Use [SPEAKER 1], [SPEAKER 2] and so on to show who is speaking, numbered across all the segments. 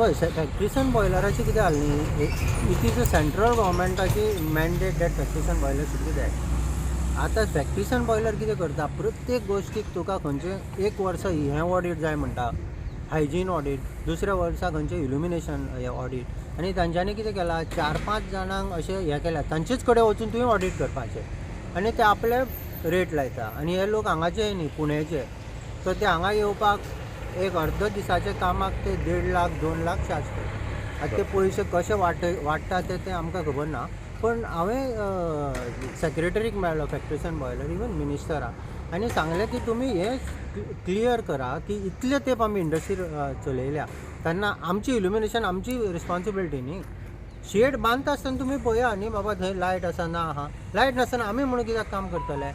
[SPEAKER 1] पळय फॅक्ट्रीसन बॉयलराची कितें जालें न्ही, इट इज अ सेंट्रल गव्हर्मेंटाची मॅन्डेट दॅट फॅक्ट्रीसन बॉयलर शूड बी दॅट. आतां फॅक्ट्रीसन बॉयलर कितें करता, प्रत्येक गोश्टीक तुका खंयचे एक वर्स हें ऑडीट जाय म्हणटा, हायजीन ऑडीट, दुसऱ्या वर्सा खंयचें इल्युमिनेशन ऑडीट, आनी तांच्यांनी कितें केलां 4-5 जाणांक अशें हें केल्या, तांचेच कडेन वचून तुवें ऑडीट करपाचें आनी ते आपले रेट लायता. आनी हे लोक हांगाचे न्ही, पुणेचे, सो ते हांगा येवपाक एक अर्द दिसाच्या कामाक ते 1.5 लाख 2 लाख चार्ज करता. आतां ते पयशे कशे वाडटा ते आमकां खबर ना. पण हांवें सेक्रेटरीक मेळ्ळो फॅक्ट्रीसन बॉयलर, इवन मिनिस्टराक, आनी सांगलें की तुमी हें क्लियर करा की इतले तेंप आमी इंडस्ट्री चलयल्या तेन्ना आमची इल्युमिनेशन आमची रिस्पॉन्सिबिलिटी न्ही. शेड बांदता आसतना तुमी पळया न्ही बाबा, थंय लायट आसा ना आहा, लायट नासतना आमी म्हणून कित्याक काम करतले.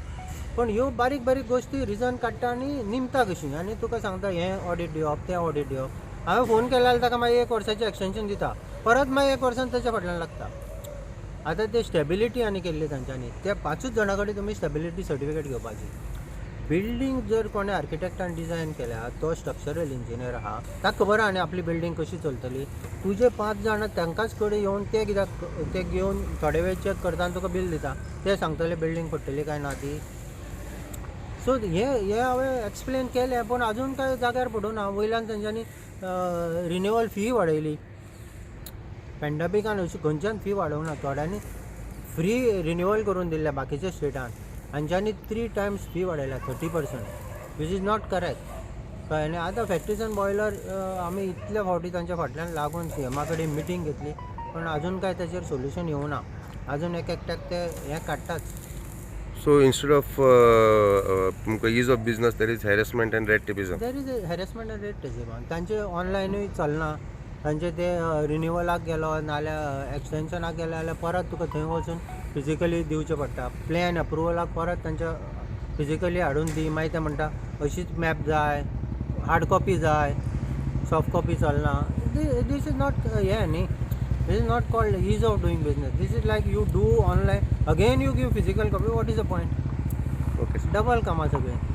[SPEAKER 1] पण ह्यो बारीक बारीक गोश्टी रिजन काडटा आनी निमता कशी, आनी तुका सांगता हें ऑडीट दिवप तें ऑडीट दिवप. हांवें फोन केलो जाल्यार ताका मागीर 1 वर्साचें एक्सटेंशन दिता, परत मागीर 1 वर्सान ताच्या फाटल्यान लागता. आतां ते स्टेबिलिटी आनी केल्ली तांच्यांनी, त्या 5 जाणां कडेन तुमी स्टेबिलिटी सर्टिफिकेट घेवपाची. बिल्डींग जर कोणें आर्किटेक्टान डिझायन केल्या, तो स्ट्रक्चरल इंजिनियर आहा, ताका खबर आहा न्ही आपली बिल्डींग कशी चलतली. तुजे 5 जाणां तांकाच कडेन येवन ते कित्याक ते घेवन थोडे वेळ चॅक करता आनी तुका बिल दिता, ते सांगतले बिल्डींग पडटली काय ना ती. सो हे हांवें एक्सप्लेन केलें, पूण आजून कांय जाग्यार पडूना. वयल्यान तांच्यांनी रिन्युअल फी वाडयली, पॅन्डेमिकान अशी खंयच्यान फी वाडोवना, थोड्यांनी फ्री रिन्युअल करून दिल्ल्या बाकीच्या स्टेटान, हांच्यांनी 3 टायम्स फी वाडयल्या 30%, वीच इज नॉट करेक्ट. कळ्ळें. आतां फॅक्ट्रीसन बॉयलर आमी इतले फावटी तांच्या फाटल्यान लागून सीएमा कडेन मिटींग घेतली, पण आजून कांय ताचेर सोल्युशन येवना. आजून एक एकट्याक ते हें काडटात.
[SPEAKER 2] So instead of ease of business, there is harassment and red tapeism.
[SPEAKER 1] There is harassment end red टेपिझम. तांचे ऑनलायनूय चलना, तांचे ते रिन्युअलाक गेलो नाल्यार एक्सटेंशनाक गेलो जाल्यार परत तुका थंय वचून फिजिकली दिवचें पडटा. प्लॅन अप्रुवलाक परत तांच्या फिजिकली हाडून दी, मागीर ते म्हणटा अशीच मॅप जाय, हार्ड कॉपी जाय, सॉफ्ट कॉपी चलना. दीस इज नॉट हें न्ही, this is not called ease of doing business. This is like you do online, again you give physical copy. What is the point?
[SPEAKER 2] Okay.
[SPEAKER 1] Double कामां सगळें.